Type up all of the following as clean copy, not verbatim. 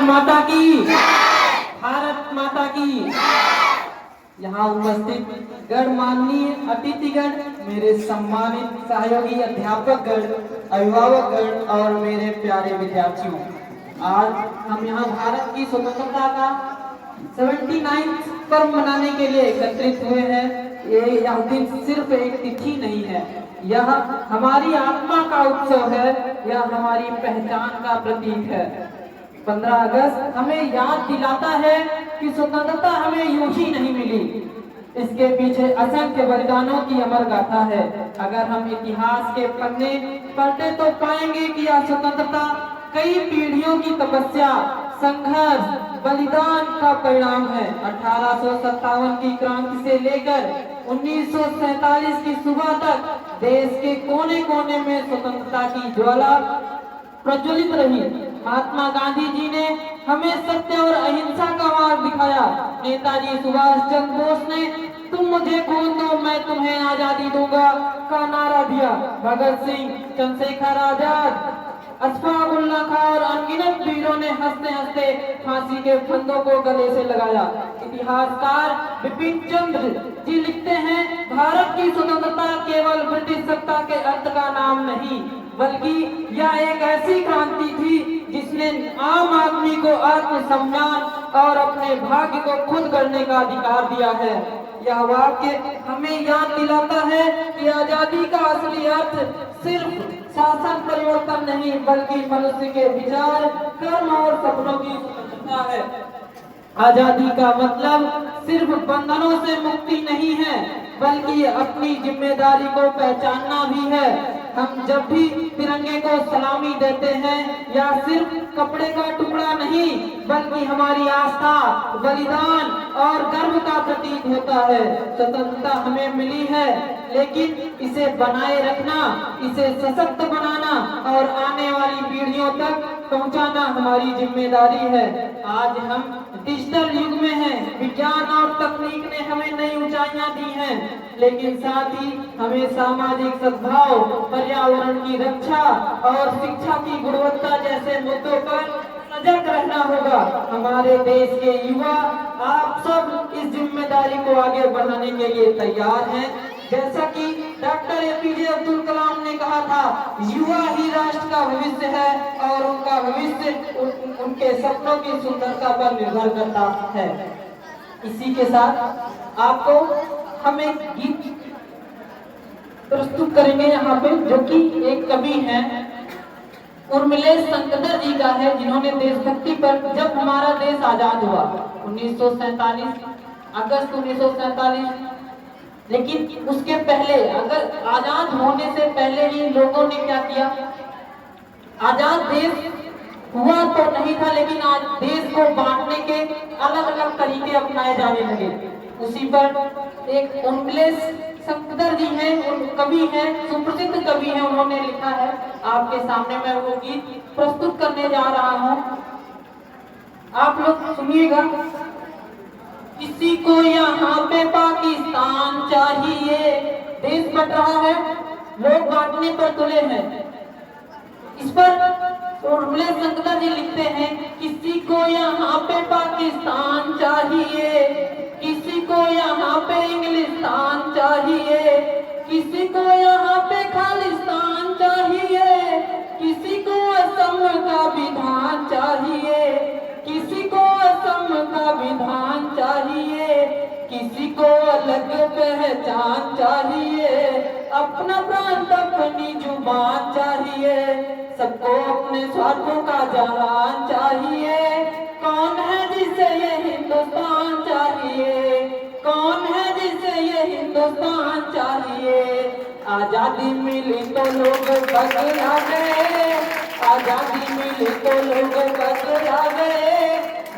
माता की, भारत माता की। यहाँ उपस्थित गणमाननीय अतिथिगण, मेरे सम्मानित सहयोगी अध्यापकगण, अभिभावकगण और मेरे प्यारे विद्यार्थियों, आज हम यहाँ भारत की स्वतंत्रता का 79वां पर्व मनाने के लिए एकत्रित हुए हैं। यह दिन सिर्फ एक तिथि नहीं है, यह हमारी आत्मा का उत्सव है, यह हमारी पहचान का प्रतीक है। 15 अगस्त हमें याद दिलाता है कि स्वतंत्रता हमें यूं ही नहीं मिली, इसके पीछे असंख्य बलिदानों की अमर गाथा है। अगर हम इतिहास के पन्ने पलटे तो पाएंगे कि यह स्वतंत्रता कई पीढ़ियों की तपस्या, संघर्ष, बलिदान का परिणाम है। 1857 की क्रांति से लेकर 1947 की सुबह तक देश के कोने कोने में स्वतंत्रता की ज्वाला प्रज्वलित रही। महात्मा गांधी जी ने हमें सत्य और अहिंसा का मार्ग दिखाया। नेताजी सुभाष चंद्र बोस ने तुम मुझे खून दो मैं तुम्हें आजादी दूंगा का नारा दिया। भगत सिंह, चंद्रशेखर आजाद, अशफाक उल्लाह खां और अनगिनत वीरों ने हंसते हंसते फांसी के फंदों को गले से लगाया। इतिहासकार बिपिन चंद्र जी लिखते हैं, भारत की स्वतंत्रता केवल ब्रिटिश सत्ता के अंत का नाम नहीं, बल्कि यह एक ऐसी क्रांति थी जिसने आम आदमी को आत्मसम्मान और अपने भाग्य को खुद गढ़ने का अधिकार दिया है। यह वाक्य हमें याद दिलाता है कि आजादी का असली अर्थ सिर्फ शासन परिवर्तन नहीं, बल्कि मनुष्य के विचार, कर्म और सपनों की स्वतंत्रता है। आजादी का मतलब सिर्फ बंधनों से मुक्ति नहीं है, बल्कि अपनी जिम्मेदारी को पहचानना भी है। हम जब भी तिरंगे को सलामी देते हैं, या सिर्फ कपड़े का टुकड़ा नहीं, बल्कि हमारी आस्था, बलिदान और गर्व का प्रतीक होता है। स्वतंत्रता हमें मिली है, लेकिन इसे बनाए रखना, इसे सशक्त बनाना और आने वाली पीढ़ियों तक पहुंचाना हमारी जिम्मेदारी है। आज हम डिजिटल युग में हैं, विज्ञान और तकनीक ने हमें नई ऊंचाइयां दी हैं, लेकिन साथ ही हमें सामाजिक सद्भाव, पर्यावरण की रक्षा और शिक्षा की गुणवत्ता जैसे मुद्दों पर सजग रहना होगा। हमारे देश के युवा, आप सब इस जिम्मेदारी को आगे बढ़ाने के लिए तैयार हैं। जैसा कि डॉक्टर एपीजे अब्दुल कलाम ने कहा था, युवा ही राष्ट्र का भविष्य है और उनका भविष्य उनके सपनों की सुंदरता पर निर्भर करता है। इसी के साथ आपको हम एक गीत प्रस्तुत करेंगे यहाँ पे, जो कि एक कवि हैं, उर्मिलेश शंकर जी का है, जिन्होंने देशभक्ति पर, जब हमारा देश आजाद हुआ 1947 अगस्त 1947, लेकिन उसके पहले, अगर आजाद होने से पहले ही लोगों ने क्या किया, आजाद देश हुआ तो नहीं था, लेकिन आज देश को बांटने के अलग अलग तरीके अपनाए जाने लगे। उसी पर एक उर्मिलेश शंकर जी हैं, कवि हैं, सुप्रसिद्ध कवि हैं, उन्होंने लिखा है। आपके सामने मैं वो गीत प्रस्तुत करने जा रहा हूँ, आप लोग सुनिएगा। किसी को यहाँ पे पाकिस्तान चाहिए, देश बट रहा है, लोग बांटने पर तुले हैं। इस पर उर्मिलेश शंकर जी लिखते हैं, किसी को यहाँ पे पाकिस्तान चाहिए, किसी को यहाँ पे इंग्लिस्तान चाहिए, किसी को यहाँ पे खालिस्तान चाहिए, किसी को असम का विधान चाहिए, किसी को असम का विधान चाहिए, किसी को अलग पहचान चाहिए, अपना प्रांत अपनी जुबान चाहिए, सबको अपने स्वार्थों का जान चाहिए। कौन है जिसे ये हिंदुस्तान चाहिए, कौन है जिसे ये हिंदुस्तान चाहिए। आजादी मिली तो लोग बदला गए, आजादी मिली तो लोग बदला गए,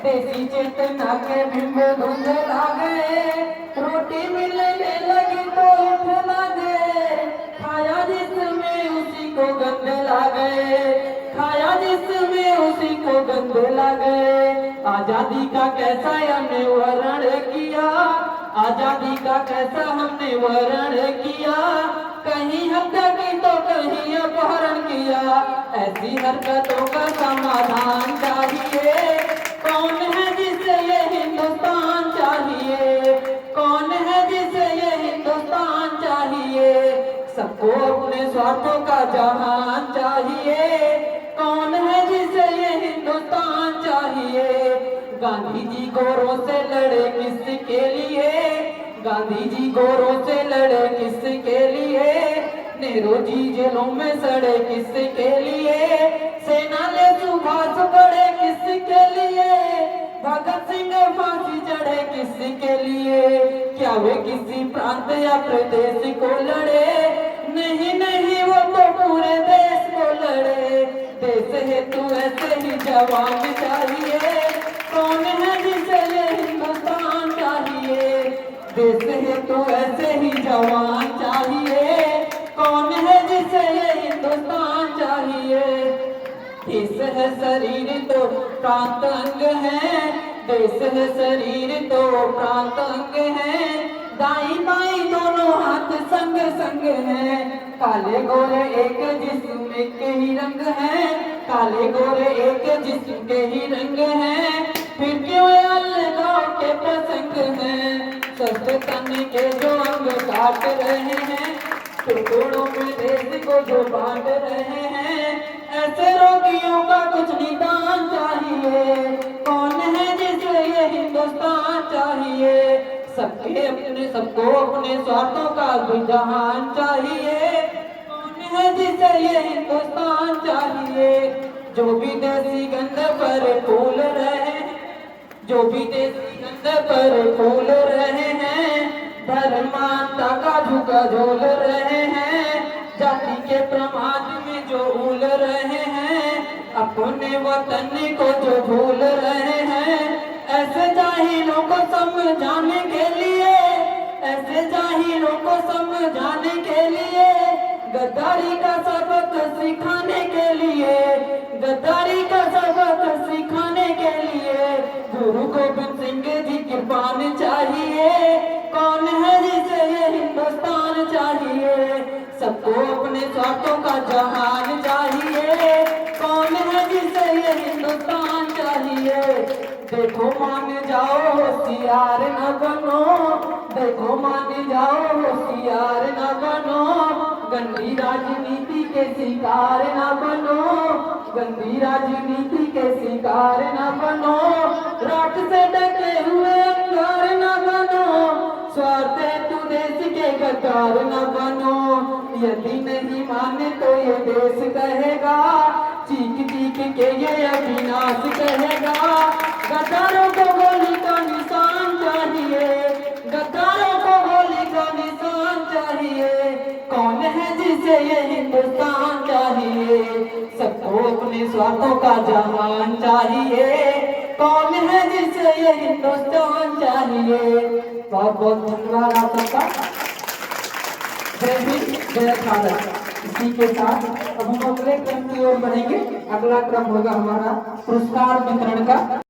देसी चेतना के बिंब धुंधला गए, रोटी मिलने लगी तो उठला गए, खाया जिसमें उसी को गंद ला गए, खाया जिसमें उसी को गंद ला गए। आजादी का कैसा हमने वर्ण किया, आजादी का कैसा हमने वर्ण किया, कहीं हत्या की तो कहीं अपहरण किया, ऐसी हरकतों का समाधान चाहिए, स्वार्थों का जहान चाहिए, कौन है जिसे ये हिंदुस्तान चाहिए। गांधी जी गोरों से लड़े किसके लिए, गांधी जी गोरों से लड़े किसके लिए, नेहरू जी जेलों में सड़े किसके लिए, सेना ले सुभाष पड़े किसके लिए, भगत सिंह फांसी चढ़े किसके लिए। क्या वे किसी प्रांत या प्रदेश को लड़े, नहीं नहीं वो तो पूरे देश को लड़े। देश हेतु ऐसे ही जवान चाहिए, कौन है जिसे ये हिंदुस्तान चाहिए। देश हेतु ऐसे ही जवान चाहिए, कौन है जिसे ये हिंदुस्तान चाहिए। देश है शरीर तो प्रांत अंग है, देश है शरीर तो प्रांत अंग है, दाई बाई दोनों हाथ संग संग है। काले गोरे एक जिस्म के ही रंग है, काले गोरे एक जिस्म के ही रंग है, फिर क्यों अलगाव के प्रसंग हैं। सस्ते तन के जो अंग काट रहे हैं, टुकड़ों में देश को जो बांट रहे हैं, ऐसे रोगियों का कुछ निदान चाहिए, कौन है जिसे ये हिंदुस्तान चाहिए। सबके अपने सबको अपने स्वार्थों का भी जहान चाहिए, कौन है जिसे ये हिंदुस्तान चाहिए। जो भी देसी गंध पर फूल रहे हैं, जो भी देसी गंध पर फूल रहे हैं, धर्मांता का झुका झोल रहे हैं, जाति के प्रमाद में जो उल रहे हैं, अपने वतन को जो भूल रहे हैं। ऐसे जाहिलों को समझाने के लिए, ऐसे जाहिलों को समझाने के लिए, गद्दारी का सबक सिखाने के लिए, गद्दारी का सबक सिखाने के लिए, गुरु गोविंद सिंह जी कृपान चाहिए, कौन है जिसे ये हिंदुस्तान चाहिए। सबको अपने स्वार्थों का जहान चाहिए, कौन है जिसे ये हिंदुस्तान चाहिए। देखो मान जाओ होशियार न बनो, देखो मान जाओ होशियार न बनो, गंदी राजनीति के शिकार न बनो, गंदी राजनीति के शिकार न बनो, राख से ढके हुए अंगार न बनो, स्वार्थ हेतु देश के गद्दार न बनो। यदि नहीं माने तो ये देश कहेगा, चीख चीख के ये अविनाश कहेगा। गद्दारों को गोली का निशान चाहिए, गद्दारों को गोली का निशान चाहिए, कौन है जिसे ये हिंदुस्तान चाहिए। सबको अपने स्वार्थों का जहान चाहिए, कौन है जिसे ये हिंदुस्तान चाहिए। बहुत बहुत धन्यवाद आप सबका। जय हिंद जय भारत। इसी के साथ अब हम अगले क्रम की ओर बढ़ेंगे। अगला क्रम होगा हमारा पुरस्कार वितरण का।